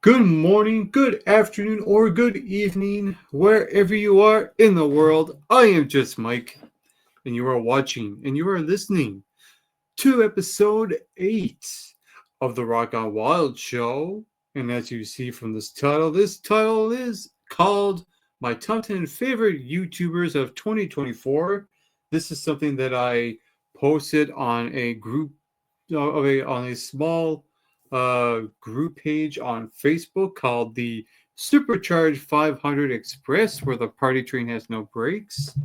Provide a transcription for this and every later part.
Good morning, good afternoon, or good evening, wherever you are in the world. I am just Mike, and you are watching and you are listening to episode 8 of the Rock on Wild show. And as you see from this title is called My Top 10 Favorite YouTubers of 2024. This is something that I posted on a group on a small group page on Facebook called the Supercharged 500 Express, where the party train has no brakes.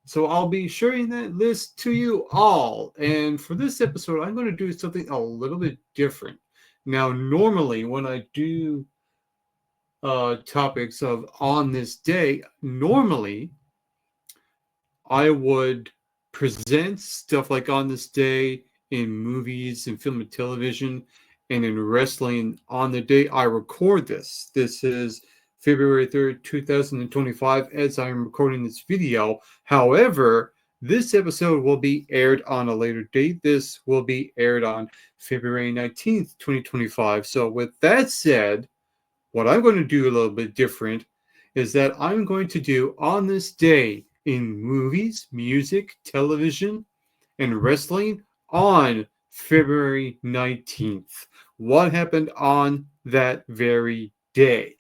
So I'll be sharing that list to you all. And for this episode, I'm going to do something a little bit different. Now, normally when I do topics of on this day, normally I would present stuff like on this day in movies and film and television and in wrestling on the day I record this. This is February 3rd, 2025, as I'm recording this video. However, this episode will be aired on a later date. This will be aired on February 19th, 2025. So, with that said, what I'm going to do a little bit different is that I'm going to do on this day in movies, music, television, and wrestling on February 19th. What happened on that very day?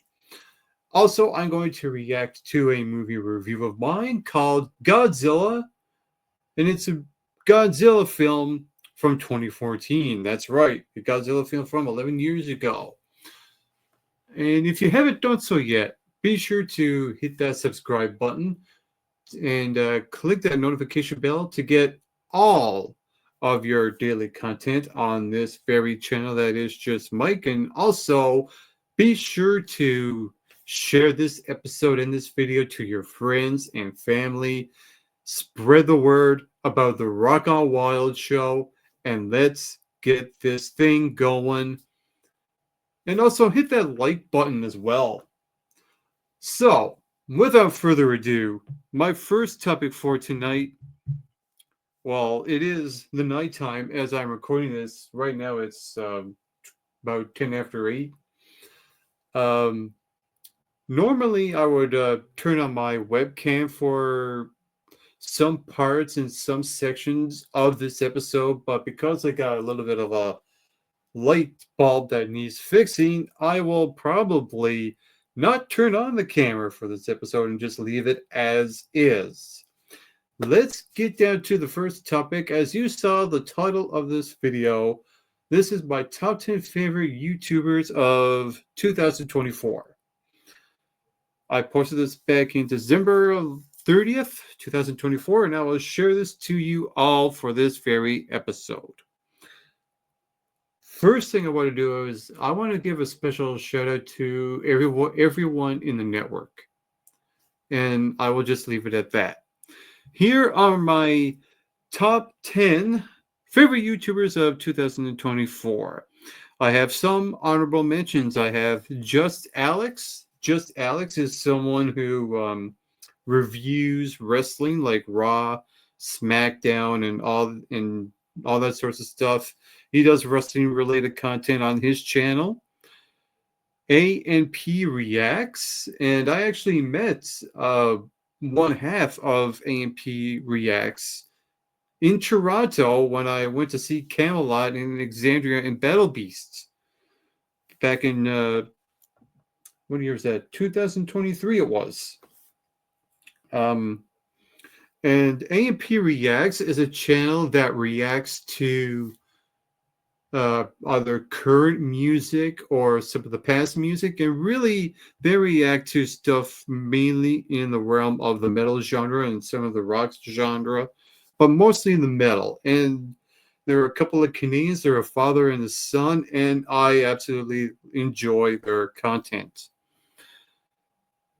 Also, I'm going to react to a movie review of mine called Godzilla, and it's a Godzilla film from 2014. That's right, a Godzilla film from 11 years ago. And if you haven't done so yet, be sure to hit that subscribe button and click that notification bell to get all of your daily content on this very channel that is just Mike. And also be sure to share this episode and this video to your friends and family. Spread the word about the Rock on Wild show, and let's get this thing going. And also hit that like button as well. So, without further ado, my first topic for tonight, well, it is the nighttime as I'm recording this. Right now it's about 10 after 8. Um, Normally I would turn on my webcam for some parts and some sections of this episode, but because I got a little bit of a light bulb that needs fixing, I will probably not turn on the camera for this episode and just leave it as is. Let's get down to the first topic. As you saw the title of this video, this is my top 10 favorite YouTubers of 2024. I posted this back in December 30th, 2024, and I will share this to you all for this very episode. First thing I want to do is I want to give a special shout out to everyone in the network. And I will just leave it at that. Here are my top 10 favorite YouTubers of 2024. I have some honorable mentions. I have Just Alex. Just Alex is someone who reviews wrestling like Raw, SmackDown, and all that sorts of stuff. He does wrestling related content on his channel. A&P Reacts, and I actually met one half of A&P Reacts in Toronto when I went to see Camelot in Alexandria and Battle Beasts back in what year was that? 2023 it was. And A&P Reacts is a channel that reacts to either current music or some of the past music, and really they react to stuff mainly in the realm of the metal genre and some of the rock genre, but mostly in the metal. And there are a couple of Canadians, they're a father and a son, and I absolutely enjoy their content.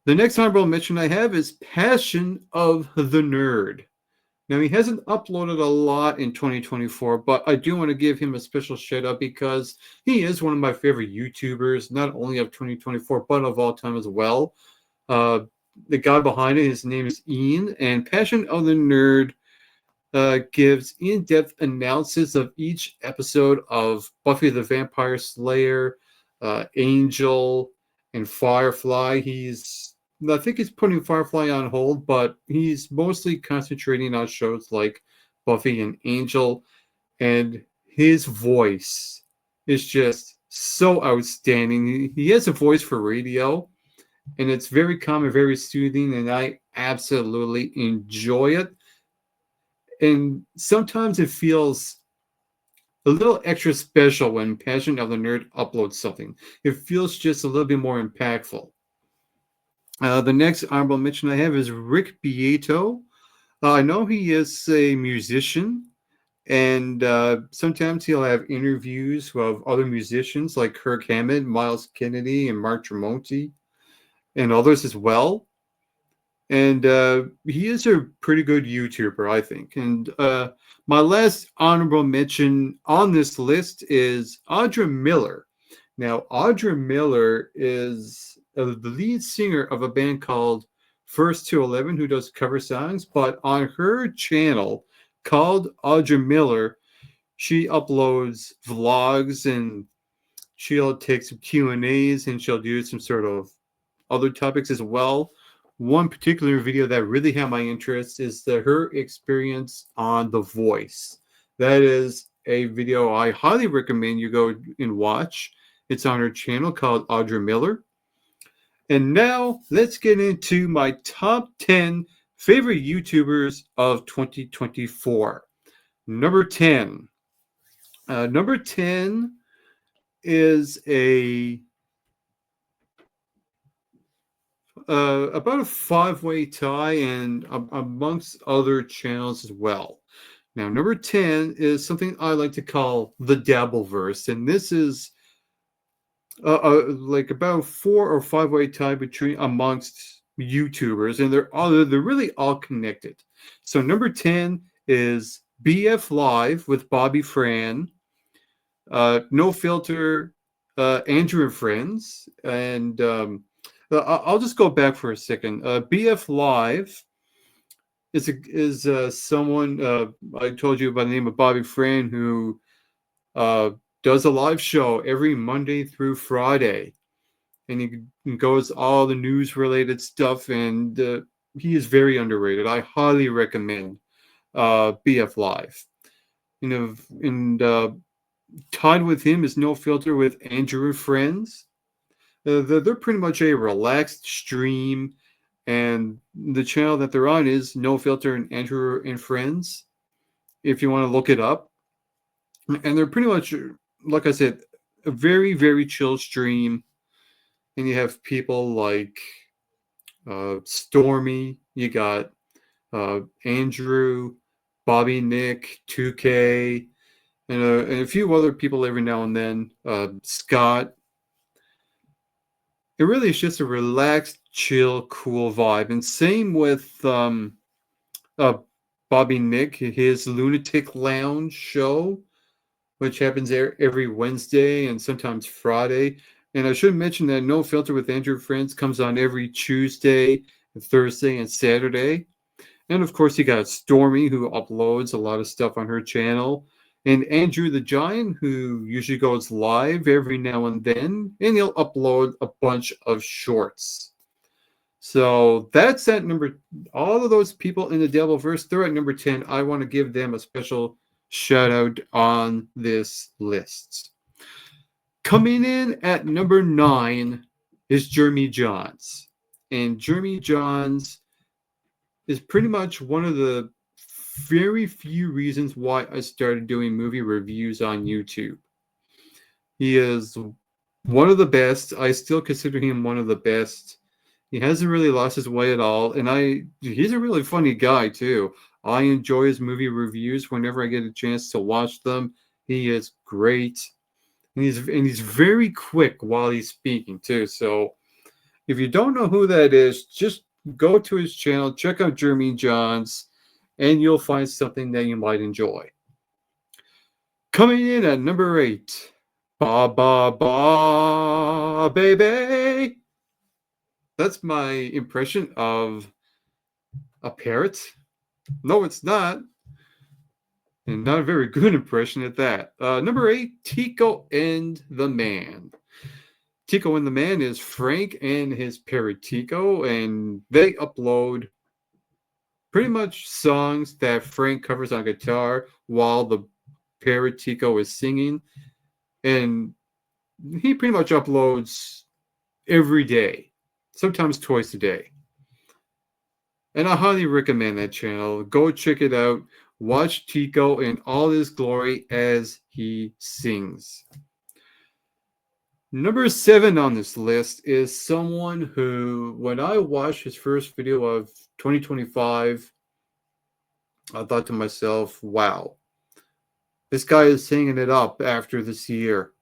The next honorable mention I have is Passion of the Nerd. Now, he hasn't uploaded a lot in 2024, but I do want to give him a special shout out because he is one of my favorite YouTubers, not only of 2024, but of all time as well. The guy behind it, his name is Ian, and Passion of the Nerd gives in-depth analysis of each episode of Buffy the Vampire Slayer, Angel and Firefly. I think he's putting Firefly on hold, but he's mostly concentrating on shows like Buffy and Angel. And his voice is just so outstanding. He has a voice for radio, and it's very calm and very soothing, and I absolutely enjoy it. And sometimes it feels a little extra special when Passion of the Nerd uploads something. It feels just a little bit more impactful. The next honorable mention I have is Rick Beato. I know he is a musician, and sometimes he'll have interviews of other musicians like Kirk Hammett, Miles Kennedy, and Mark Tremonti, and others as well. And he is a pretty good YouTuber, I think. And my last honorable mention on this list is Audra Miller. Now, Audra Miller is the lead singer of a band called First to 11, who does cover songs. But on her channel called Audra Miller, she uploads vlogs, and she'll take some Q&As, and she'll do some sort of other topics as well. One particular video that really had my interest is her experience on The Voice. That is a video I highly recommend you go and watch. It's on her channel called Audra Miller. And now let's get into my top 10 favorite YouTubers of 2024. Number 10. Number 10 is about a five-way tie, and amongst other channels as well. Now, number 10 is something I like to call the Dabbleverse, and this is like about four or five-way tie between amongst YouTubers, and they're really all connected. So number 10 is BF Live with Bobby Fran, No Filter, Andrew and Friends, and I'll just go back for a second. BF Live is someone I told you by the name of Bobby Fran, who does a live show every Monday through Friday, and he goes all the news related stuff, and he is very underrated. I highly recommend BF Live. You know, and tied with him is No Filter with Andrew and Friends. They're pretty much a relaxed stream, and the channel that they're on is No Filter and Andrew and Friends, if you want to look it up. And they're pretty much, like I said, a very, very chill stream. And you have people like Stormy, you got Andrew, Bobby, Nick, 2K, and a few other people every now and then, Scott. It really is just a relaxed, chill, cool vibe. And same with Bobby Nick, his Lunatic Lounge show, which happens every Wednesday and sometimes Friday. And I should mention that No Filter with Andrew Friends comes on every Tuesday, Thursday, and Saturday. And of course, you got Stormy, who uploads a lot of stuff on her channel. And Andrew the Giant, who usually goes live every now and then, and he'll upload a bunch of shorts. So that's at number. All of those people in the Devilverse, they're at number 10. I want to give them a special shout out on this list. Coming in at number 9 is Jeremy Johns, and Jeremy Johns is pretty much one of the very few reasons why I started doing movie reviews on YouTube. He is one of the best. I still consider him one of the best. He hasn't really lost his way at all, and he's a really funny guy too. I enjoy his movie reviews whenever I get a chance to watch them. He is great, and he's very quick while he's speaking too. So if you don't know who that is, just go to his channel, check out Jeremy Johns, and you'll find something that you might enjoy. Coming in at number 8, Ba Ba Ba Baby. That's my impression of a parrot. No, it's not. And not a very good impression at that. Number 8, Tico and the Man. Tico and the Man is Frank and his parrot Tico, and they upload pretty much songs that Frank covers on guitar while the parrot Tico is singing. And he pretty much uploads every day, sometimes twice a day. And I highly recommend that channel. Go check it out. Watch Tico in all his glory as he sings. Number 7 on this list is someone who, when I watched his first video of 2025, I thought to myself, wow, this guy is singing it up after this year.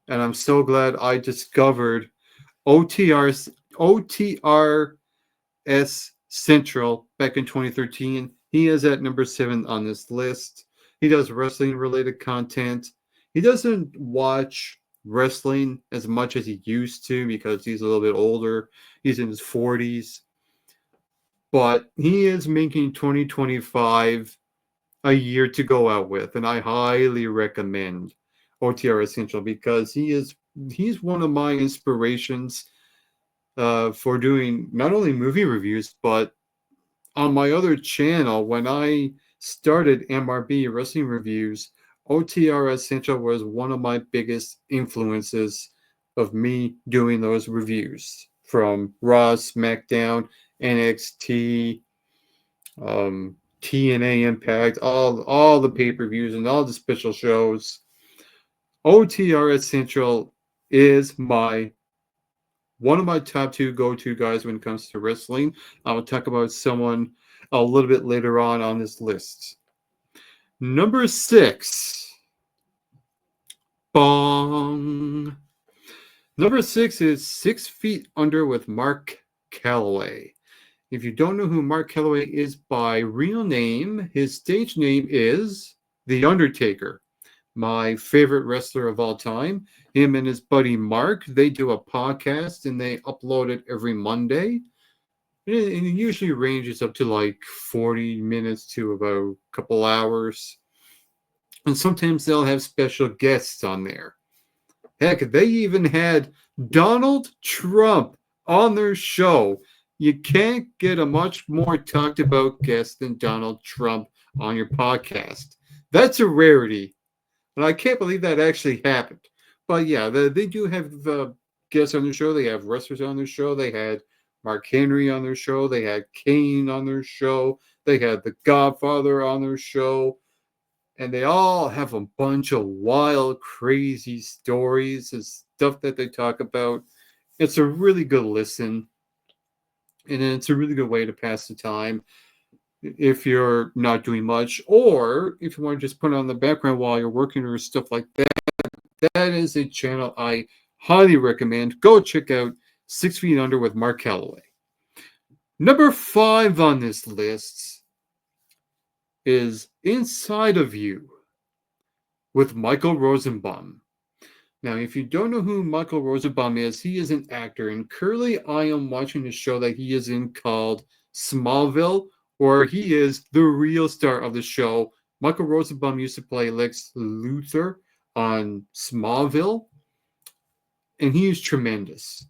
And I'm so glad I discovered OTRS Central back in 2013. He is at number 7 on this list. He does wrestling related content. He doesn't watch wrestling as much as he used to because he's a little bit older. He's in his 40s. But he is making 2025 a year to go out with, and I highly recommend OTR Essential because he's one of my inspirations for doing not only movie reviews, but on my other channel, when I started MRB Wrestling Reviews, OTR Essential was one of my biggest influences of me doing those reviews from Raw, SmackDown, NXT, TNA Impact, all the pay-per-views and all the special shows. OTR Essential is one of my top 2 go-to guys when it comes to wrestling. I will talk about someone a little bit later on this list. Number 6. Bong. Number 6 is 6 Feet Under with Mark Calloway. If you don't know who Mark Calloway is by real name, his stage name is The Undertaker. My favorite wrestler of all time. Him and his buddy Mark, they do a podcast and they upload it every Monday. And it usually ranges up to like 40 minutes to about a couple hours. And sometimes they'll have special guests on there. Heck, they even had Donald Trump on their show. You can't get a much more talked about guest than Donald Trump on your podcast. That's a rarity. And I can't believe that actually happened. But yeah, they do have guests on their show. They have wrestlers on their show. They had Mark Henry on their show. They had Kane on their show. They had The Godfather on their show. And they all have a bunch of wild, crazy stories and stuff that they talk about. It's a really good listen. And it's a really good way to pass the time if you're not doing much, or if you want to just put it on the background while you're working or stuff like that. That is a channel I highly recommend. Go check out 6 Feet Under with Mark Calloway. Number 5 on this list is Inside of You with Michael Rosenbaum. Now, if you don't know who Michael Rosenbaum is, he is an actor, and currently I am watching a show that he is in called Smallville, where he is the real star of the show. Michael Rosenbaum used to play Lex Luthor on Smallville, and he is tremendous.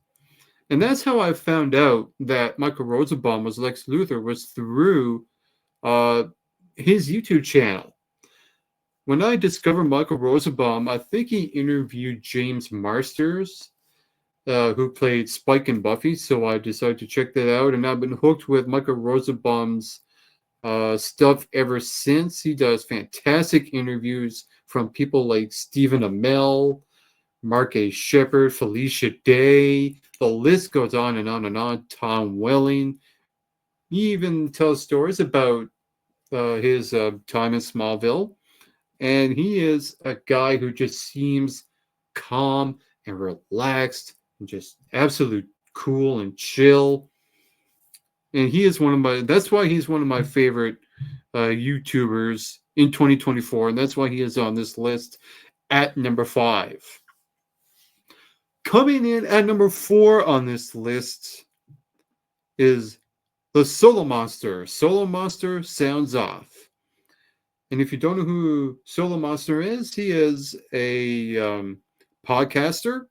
And that's how I found out that Michael Rosenbaum was Lex Luthor, was through his YouTube channel. When I discovered Michael Rosenbaum, I think he interviewed James Marsters, who played Spike and Buffy, so I decided to check that out, and I've been hooked with Michael Rosenbaum's stuff ever since. He does fantastic interviews from people like Stephen Amell, Mark A. Shepard, Felicia Day. The list goes on and on and on. Tom Welling. He even tells stories about his time in Smallville. And he is a guy who just seems calm and relaxed and just absolute cool and chill. And he is that's why he's one of my favorite YouTubers in 2024. And that's why he is on this list at number 5. Coming in at number 4 on this list is the Solo Monster. Solo Monster Sounds Off. And if you don't know who Solo Monster is, he is a podcaster.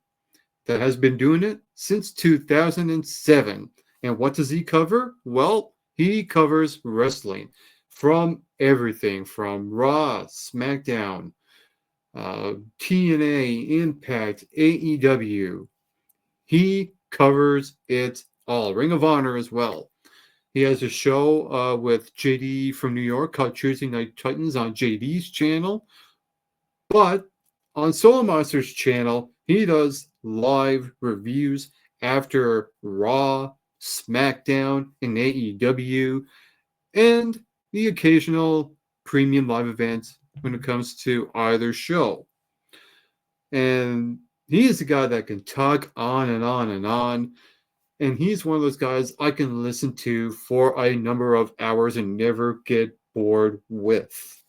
that has been doing it since 2007. And what does he cover? Well, he covers wrestling from everything from Raw, SmackDown, TNA, Impact, AEW. He covers it all. Ring of Honor as well. He has a show with JD from New York called Tuesday Night Titans on JD's channel. But on Solo Monster's channel, he does live reviews after Raw, SmackDown, and AEW, and the occasional premium live event when it comes to either show. And he is a guy that can talk on and on and on. And he's one of those guys I can listen to for a number of hours and never get bored with.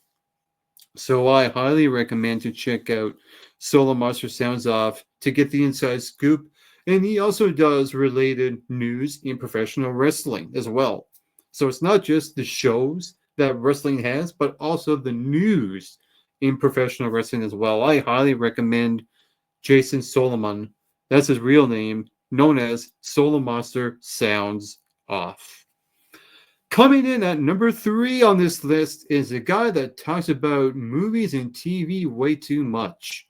So I highly recommend to check out Solo Monster Sounds Off to get the inside scoop. And he also does related news in professional wrestling as well. So it's not just the shows that wrestling has, but also the news in professional wrestling as well. I highly recommend Jason Solomon. That's his real name, known as Solo Monster Sounds Off. Coming in at number 3 on this list is a guy that talks about movies and TV way too much,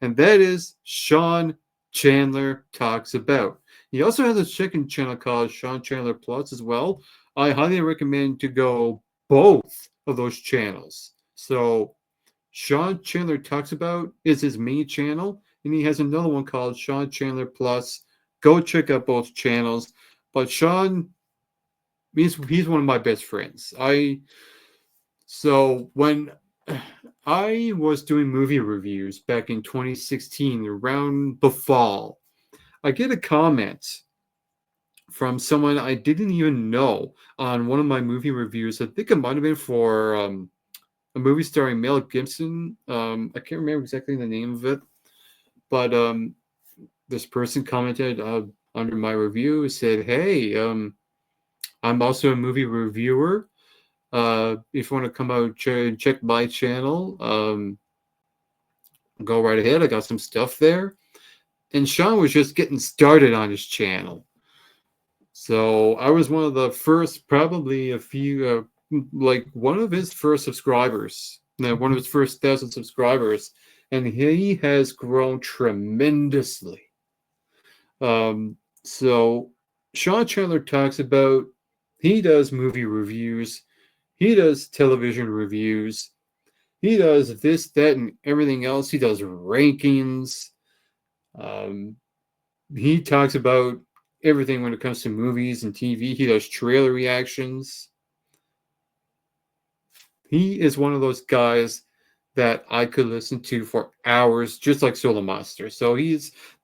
and that is Sean Chandler Talks About. He also has a second channel called Sean Chandler Plus as well. I highly recommend to go both of those channels. So Sean Chandler Talks About is his main channel, and he has another one called Sean Chandler Plus. Go check out both channels. But Sean, he's one of my best friends. So when I was doing movie reviews back in 2016, around the fall, I get a comment from someone I didn't even know on one of my movie reviews. I think it might have been for a movie starring Mel Gibson. I can't remember exactly the name of it, but this person commented under my review, said, "Hey, I'm also a movie reviewer. If you want to come out and check my channel, go right ahead. I got some stuff there." And Sean was just getting started on his channel. So I was one of the first, probably a few, like one of his first subscribers, one of his first 1,000 subscribers. And he has grown tremendously. So Sean Chandler talks about, he does movie reviews, he does television reviews, he does this, that, and everything else. He does rankings. He talks about everything when it comes to movies and TV. He does trailer reactions. He is one of those guys that I could listen to for hours, just like Solo Monster. So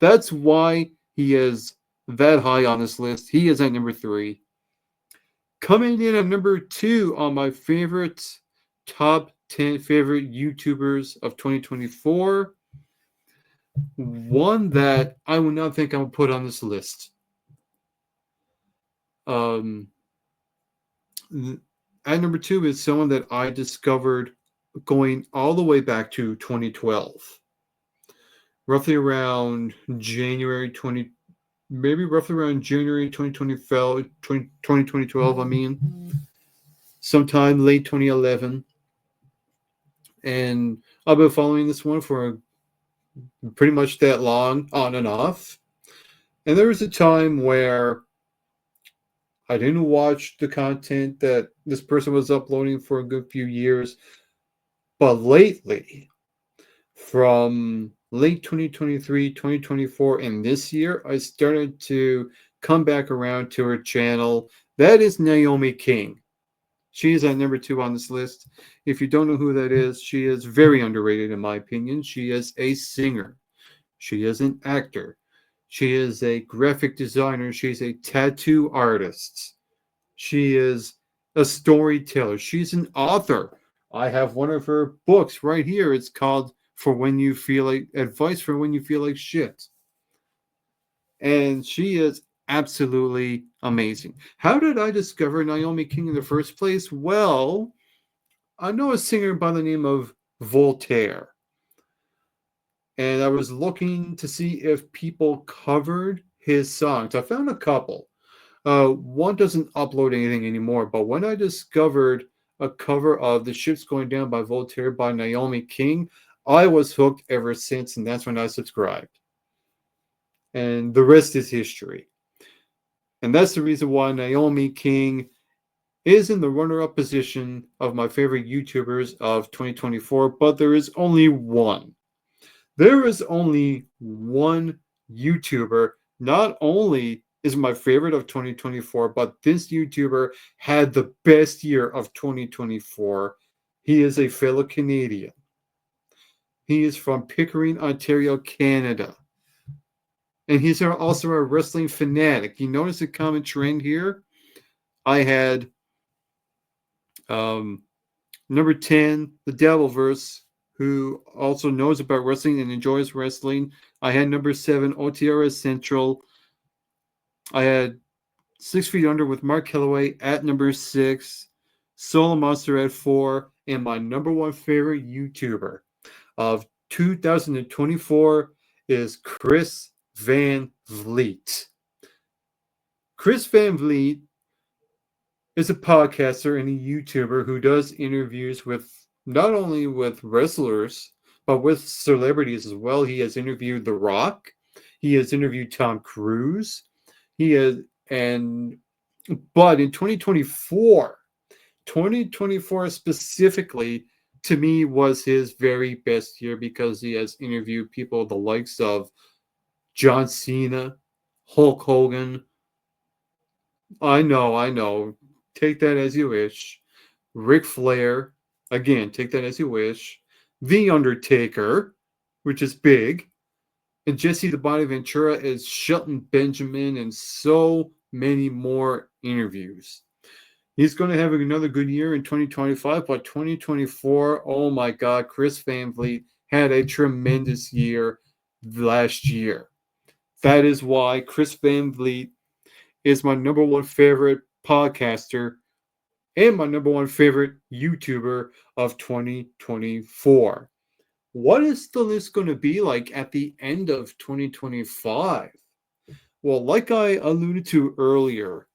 that's why he is that high on this list. He is at number 3. Coming in at number 2 on my top 10 favorite YouTubers of 2024, one that I would not think I would put on this list. At number 2 is someone that I discovered going all the way back to 2012. Roughly around January 2012, I mean. Sometime late 2011. And I've been following this one for pretty much that long, on and off. And there was a time where I didn't watch the content that this person was uploading for a good few years. But lately, from late 2023, 2024, and this year, I started to come back around to her channel. That is Naomi King. She is at number 2 on this list. If you don't know who that is, she is very underrated in my opinion. She is a singer. She is an actor. She is a graphic designer. She's a tattoo artist. She is a storyteller. She's an author. I have one of her books right here. It's called Advice for When You Feel Like Shit. And she is absolutely amazing. How did I discover Naomi King in the first place? Well, I know a singer by the name of Voltaire. and I was looking to see if people covered his songs. I found a couple. One doesn't upload anything anymore, but when I discovered a cover of The Ship's Going Down by Voltaire by Naomi King, I was hooked ever since, and that's when I subscribed. And the rest is history. And that's the reason why Naomi King is in the runner-up position of my favorite YouTubers of 2024, but there is only one. There is only one YouTuber. Not only is my favorite of 2024, but this YouTuber had the best year of 2024. He is a fellow Canadian. He is from Pickering, Ontario, Canada. And he's also a wrestling fanatic. You notice a common trend here? I had number 10, the Devilverse, who also knows about wrestling and enjoys wrestling. I had number 7, OTR Central. I had 6 Feet Under with Mark Calloway at number 6, Solo Monster at 4, and my number one favorite YouTuber of 2024 is Chris Van Vliet. Chris Van Vliet is a podcaster and a YouTuber who does interviews with not only with wrestlers, but with celebrities as well. He has interviewed The Rock. He has interviewed Tom Cruise. But in 2024 specifically, to me, was his very best year because he has interviewed people the likes of John Cena, Hulk Hogan. I know. Take that as you wish. Ric Flair, again, take that as you wish. The Undertaker, which is big. And Jesse the Body Ventura as Shelton Benjamin, and so many more interviews. He's going to have another good year in 2025, but 2024, oh my God, Chris Van Vliet had a tremendous year last year. That is why Chris Van Vliet is my number one favorite podcaster and my number one favorite YouTuber of 2024. What is the list going to be like at the end of 2025? Well, like I alluded to earlier,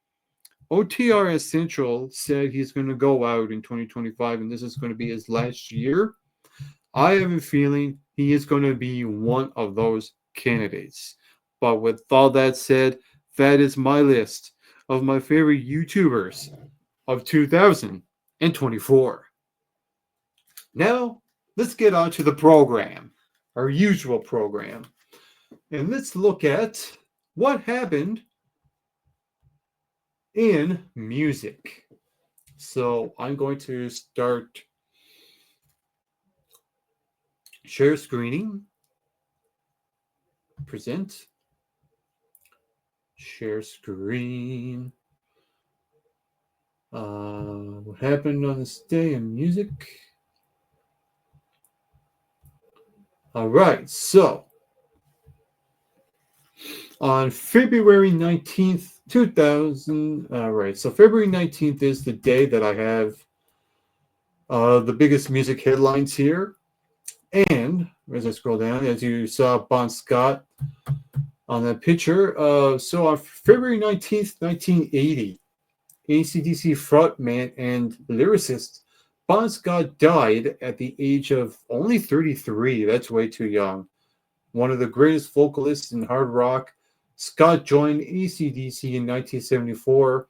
OTRS Central said he's going to go out in 2025 and this is going to be his last year. I have a feeling he is going to be one of those candidates. But with all that said, that is my list of my favorite YouTubers of 2024. Now, let's get on to the program, our usual program. And let's look at what happened in music. So I'm going to start share screening, present, share screen. What happened on this day in music? All right, so on February 19th, 2000, all right, so February 19th is the day that I have the biggest music headlines here. And as I scroll down, as you saw Bon Scott on that picture, so on February 19th, 1980, AC/DC frontman and lyricist Bon Scott died at the age of only 33. That's way too young. One of the greatest vocalists in hard rock, Scott joined AC/DC in 1974,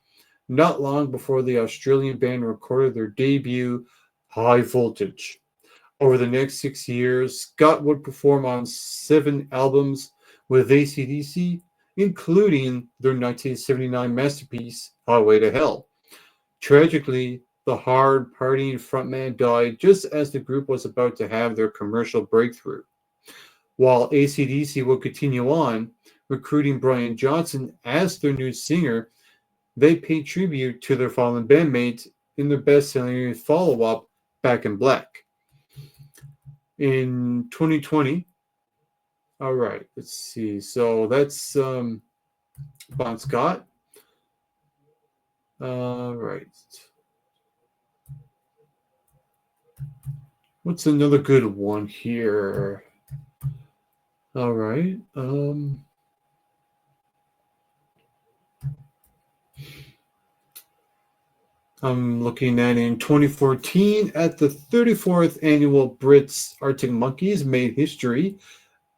not long before the Australian band recorded their debut, High Voltage. Over the next 6 years, Scott would perform on 7 albums with AC/DC, including their 1979 masterpiece, Highway to Hell. Tragically, the hard partying frontman died just as the group was about to have their commercial breakthrough. While AC/DC would continue on, recruiting Brian Johnson as their new singer, they paid tribute to their fallen bandmate in their best-selling follow-up, Back in Black. In 2020, all right, let's see. So that's Bon Scott. All right. What's another good one here? All right. I'm looking at in 2014 at the 34th annual Brits Arctic Monkeys made history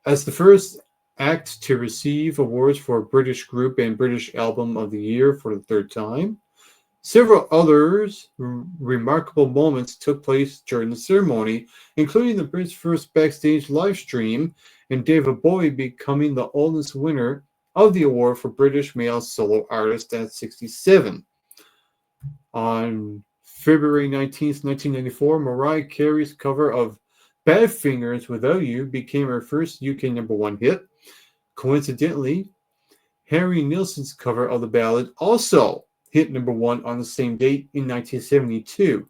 as the first act to receive awards for British Group and British Album of the Year for the third time. Several others remarkable moments took place during the ceremony, including the Brits' first backstage live stream and David Bowie becoming the oldest winner of the award for British male solo artist at 67. On February 19th, 1994, Mariah Carey's cover of Badfingers Without You became her first UK number one hit. Coincidentally, Harry Nilsson's cover of the ballad also hit number one on the same date in 1972.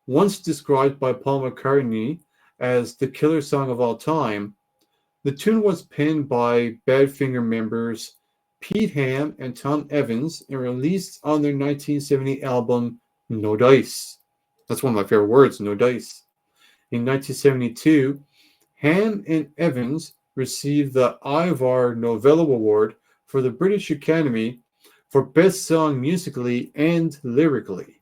Once described by Paul McCartney as the killer song of all time, the tune was penned by Badfinger members Pete Ham and Tom Evans and released on their 1970 album No Dice. That's one of my favorite words, No Dice. In 1972, Ham and Evans received the Ivor Novello Award for the British Academy for Best Song Musically and Lyrically.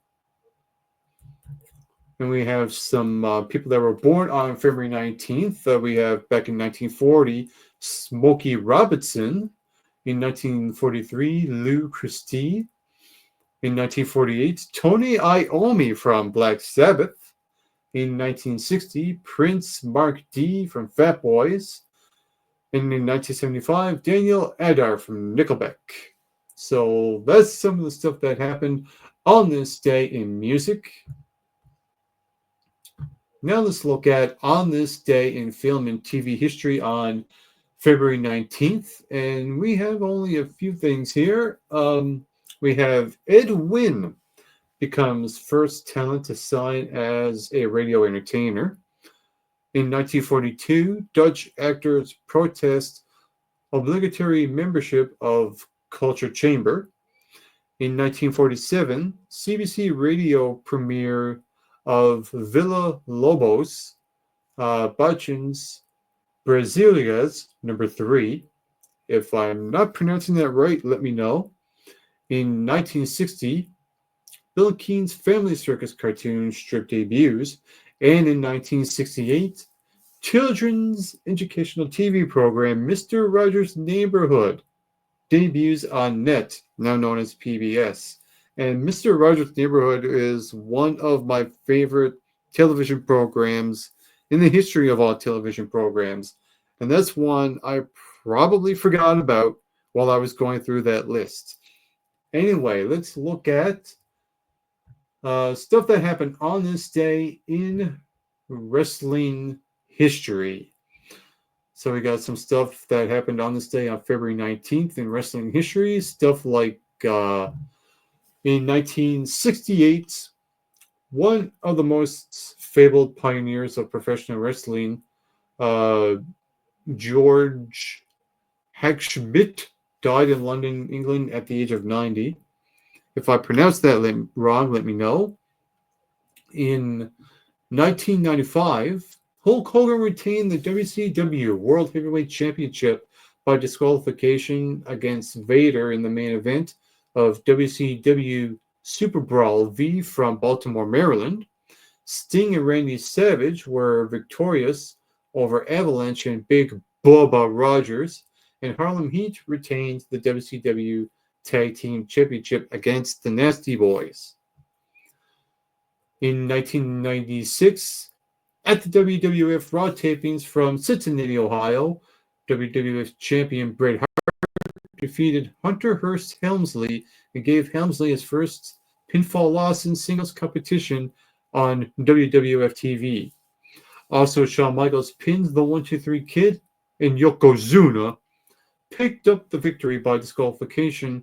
And we have some people that were born on February 19th. We have back in 1940, Smokey Robinson. In 1943, Lou Christie. In 1948, Tony Iommi from Black Sabbath. In 1960, Prince Mark D from Fat Boys. And in 1975, Daniel Adar from Nickelback. So that's some of the stuff that happened on this day in music. Now let's look at on this day in film and TV history on February 19th. And we have only a few things here. We have Ed Wynn becomes first talent to sign as a radio entertainer. In 1942, Dutch actors protest obligatory membership of Culture Chamber. In 1947, CBC radio premiere of Villa Lobos, Bachan's Brasilias, number 3. If I'm not pronouncing that right, let me know. In 1960, Bill Keene's Family Circus cartoon strip debuts. And in 1968, children's educational TV program Mr. Rogers' Neighborhood debuts on NET, now known as PBS. And Mr. Rogers' Neighborhood is one of my favorite television programs in the history of all television programs. And that's one I probably forgot about while I was going through that list. Anyway, let's look at stuff that happened on this day in wrestling history. So we got some stuff that happened on this day on February 19th in wrestling history. Stuff like in 1968, one of the most fabled pioneers of professional wrestling, George Hagschmidt, died in London, England at the age of 90. If I pronounced that wrong, let me know. In 1995, Hulk Hogan retained the WCW World Heavyweight Championship by disqualification against Vader in the main event of WCW Super Brawl V from Baltimore, Maryland. Sting and Randy Savage were victorious over Avalanche and Big Bubba Rogers, and Harlem Heat retained the WCW Tag Team Championship against the Nasty Boys. In 1996, at the WWF Raw tapings from Cincinnati, Ohio, WWF champion Bret Hart defeated Hunter Hearst Helmsley and gave Helmsley his first pinfall loss in singles competition on WWF TV. Also, Shawn Michaels pinned the 1-2-3 Kid, and Yokozuna picked up the victory by disqualification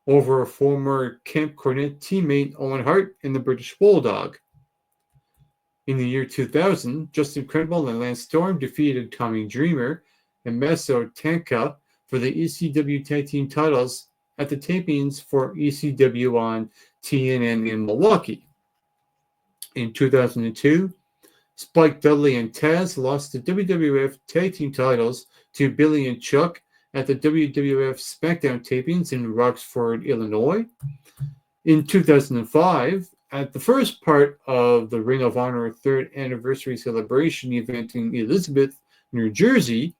over a former Camp Cornette teammate Owen Hart and the British Bulldog. In the year 2000, Justin Credible and Lance Storm defeated Tommy Dreamer and Masato Tanaka for the ECW Tag Team titles at the tapings for ECW on TNN in Milwaukee. In 2002, Spike Dudley and Taz lost the WWF Tag Team titles to Billy and Chuck at the WWF SmackDown tapings in Roxford, Illinois. In 2005, at the first part of the Ring of Honor 3rd Anniversary Celebration event in Elizabeth, New Jersey,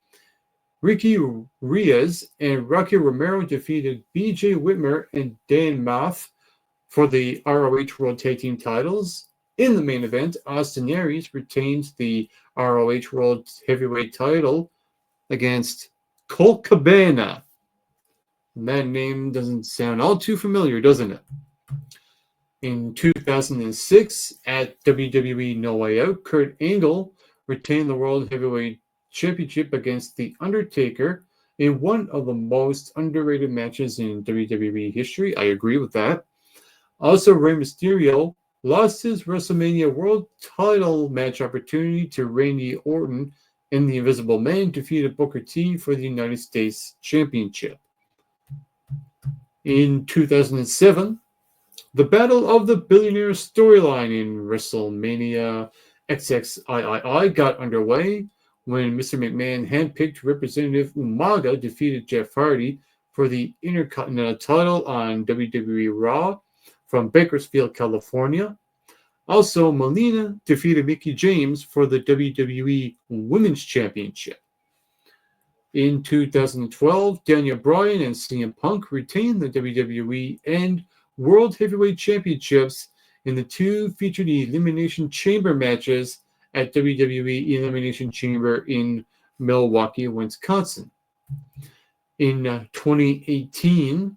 Ricky Reyes and Rocky Romero defeated BJ Whitmer and Dan Maff for the ROH World Tag Team titles. In the main event, Austin Aries retained the ROH World Heavyweight title against Colt Cabana. And that name doesn't sound all too familiar, doesn't it? In 2006, at WWE No Way Out, Kurt Angle retained the World Heavyweight Championship against The Undertaker in one of the most underrated matches in WWE history. I agree with that. Also, Rey Mysterio lost his WrestleMania World title match opportunity to Randy Orton, and the Invisible Man defeated Booker T for the United States Championship. In 2007, the Battle of the Billionaires storyline in WrestleMania XXIII got underway when Mr. McMahon handpicked Representative Umaga defeated Jeff Hardy for the Intercontinental title on WWE Raw from Bakersfield, California. Also, Melina defeated Mickie James for the WWE Women's Championship. In 2012, Daniel Bryan and CM Punk retained the WWE and World Heavyweight Championships in the two featured Elimination Chamber matches at WWE Elimination Chamber in Milwaukee, Wisconsin. In 2018,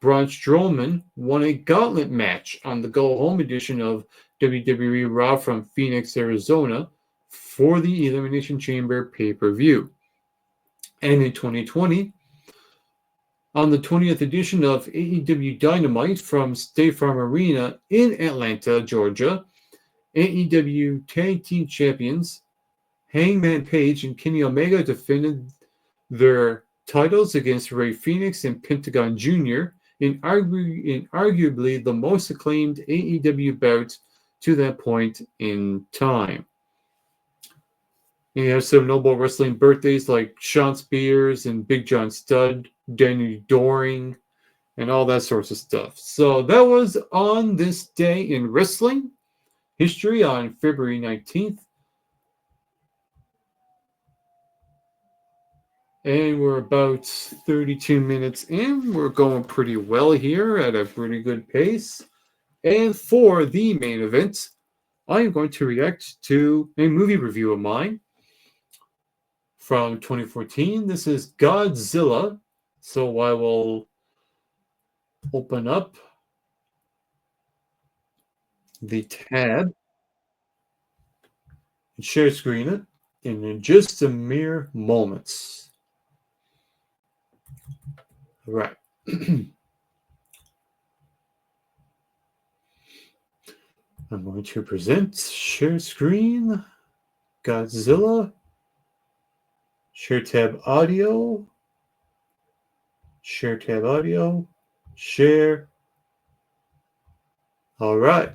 Braun Strowman won a gauntlet match on the go-home edition of WWE Raw from Phoenix, Arizona for the Elimination Chamber pay-per-view. And in 2020, on the 20th edition of AEW Dynamite from State Farm Arena in Atlanta, Georgia, AEW Tag Team Champions Hangman Page and Kenny Omega defended their titles against Rey Fenix and Pentagon Jr. in arguably the most acclaimed AEW bout to that point in time. And you have some notable wrestling birthdays like Sean Spears and Big John Studd, Danny Doring, and all that sorts of stuff. So that was on this day in wrestling history on February 19th. And we're about 32 minutes in. We're going pretty well here at a pretty good pace. And for the main event, I am going to react to a movie review of mine from 2014. This is Godzilla. So I will open up the tab and share screen it in just a mere moments. All right. I'm going to present share screen, Godzilla, share tab audio, share tab audio, share. All right.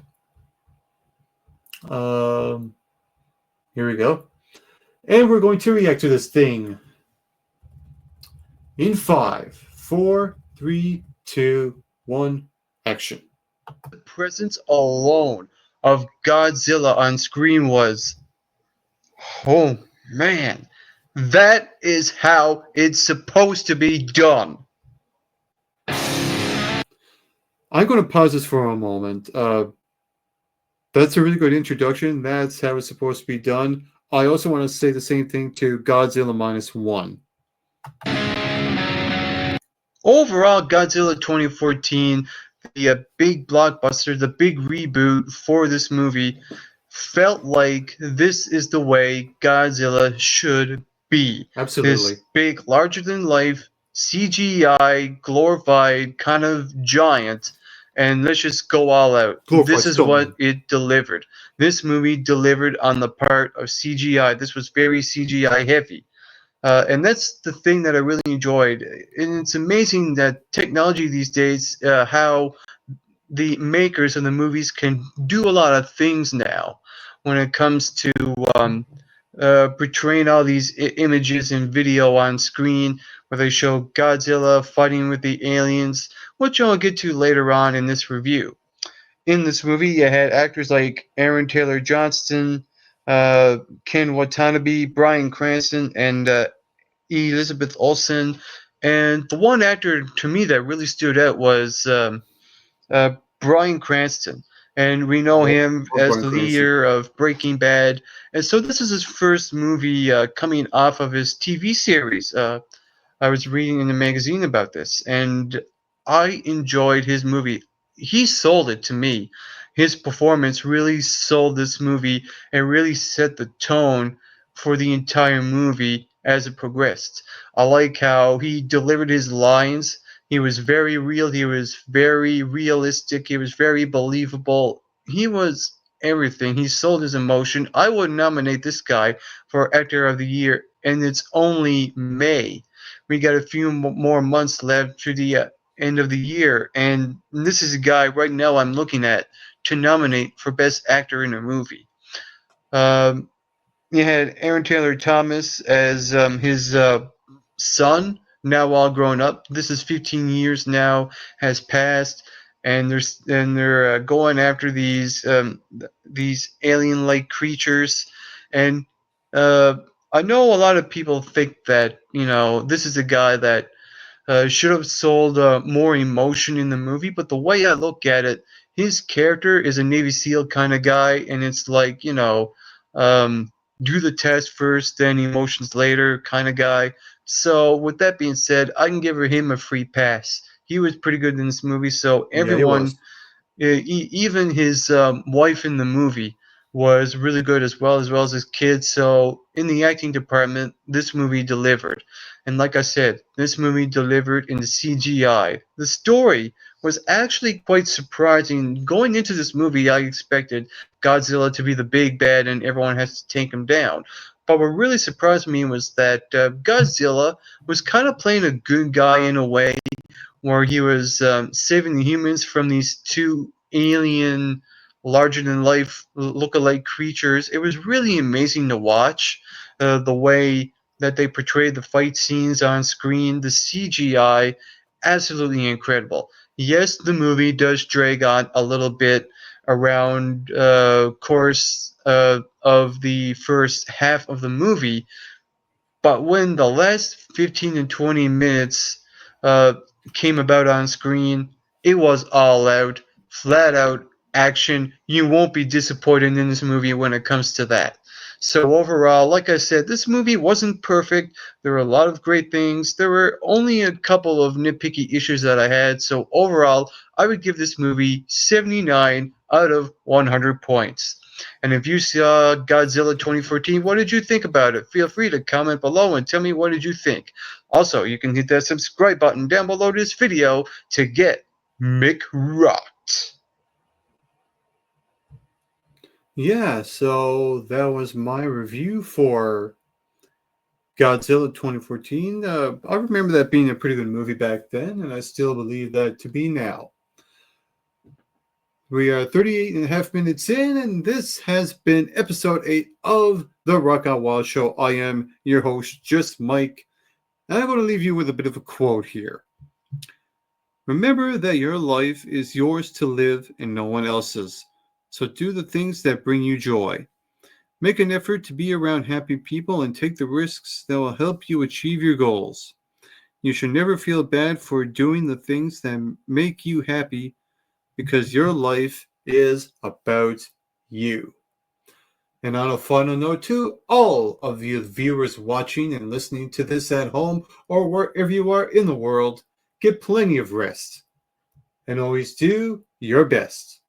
Here we go. And we're going to react to this thing in 5, 4, 3, 2, 1, action. The presence alone of Godzilla on screen was, oh man, that is how it's supposed to be done. I'm going to pause this for a moment. That's a really good introduction. That's how it's supposed to be done. I also want to say the same thing to Godzilla -1. Overall, Godzilla 2014, the big blockbuster, the big reboot for this movie, felt like this is the way Godzilla should be. Absolutely. This big, larger-than-life, CGI, glorified kind of giant, and let's just go all out. This is what it delivered. This movie delivered on the part of CGI. This was very CGI heavy. And that's the thing that I really enjoyed. And it's amazing that technology these days, how the makers of the movies can do a lot of things now when it comes to portraying all these images and video on screen, where they show Godzilla fighting with the aliens, which I'll get to later on in this review. In this movie, you had actors like Aaron Taylor Johnston, Ken Watanabe, Bryan Cranston, and Elizabeth Olsen. And the one actor to me that really stood out was uh, Bryan Cranston. And we know Love, him love as Bryan the Cranston. leader of Breaking Bad. And so this is his first movie coming off of his TV series. I was reading in the magazine about this, and I enjoyed his movie. He sold it to me. His performance really sold this movie and really set the tone for the entire movie as it progressed. I like how he delivered his lines. He was very real, he was very realistic, he was very believable. He was everything. He sold his emotion. I would nominate this guy for Actor of the Year, and it's only May. We got a few more months left to the end of the year, and this is a guy right now I'm looking at to nominate for Best Actor in a Movie. Um, you had Aaron Taylor Thomas as his son, now all grown up. This is 15 years now has passed, and they're going after these alien-like creatures, and uh, I know a lot of people think that this is a guy that should have sold more emotion in the movie. But the way I look at it, his character is a Navy SEAL kind of guy, and it's like um, do the test first, then emotions later kind of guy. So with that being said, I can give him a free pass. He was pretty good in this movie, so Yeah, he everyone, was. even his wife in the movie was really good as well as his kids. So in the acting department, this movie delivered. And like I said, this movie delivered in the CGI. The story was actually quite surprising. Going into this movie, I expected Godzilla to be the big bad and everyone has to take him down. But what really surprised me was that Godzilla was kind of playing a good guy in a way, where he was saving the humans from these two alien, larger than life look-alike creatures. It was really amazing to watch the way that they portrayed the fight scenes on screen. The CGI, absolutely incredible. Yes, the movie does drag on a little bit around course of the first half of the movie, but when the last 15 to 20 minutes uh, came about on screen, it was all out, flat out action. You won't be disappointed in this movie when it comes to that. So, overall, like I said, this movie wasn't perfect. There were a lot of great things. There were only a couple of nitpicky issues that I had. So, overall, I would give this movie 79 out of 100 points. And if you saw Godzilla 2014, what did you think about it? Feel free to comment below and tell me what did you think. Also, you can hit that subscribe button down below this video to get Mick Rocked. Yeah, so that was my review for Godzilla 2014. I remember that being a pretty good movie back then, and I still believe that to be now. We are 38 and a half minutes in, and this has been episode 8 of the Rock Out Wild Show. I am your host, Just Mike, and I'm going to leave you with a bit of a quote here. Remember that your life is yours to live and no one else's. So do the things that bring you joy. Make an effort to be around happy people and take the risks that will help you achieve your goals. You should never feel bad for doing the things that make you happy because your life is about you. And on a final note, to all of the viewers watching and listening to this at home or wherever you are in the world, get plenty of rest and always do your best.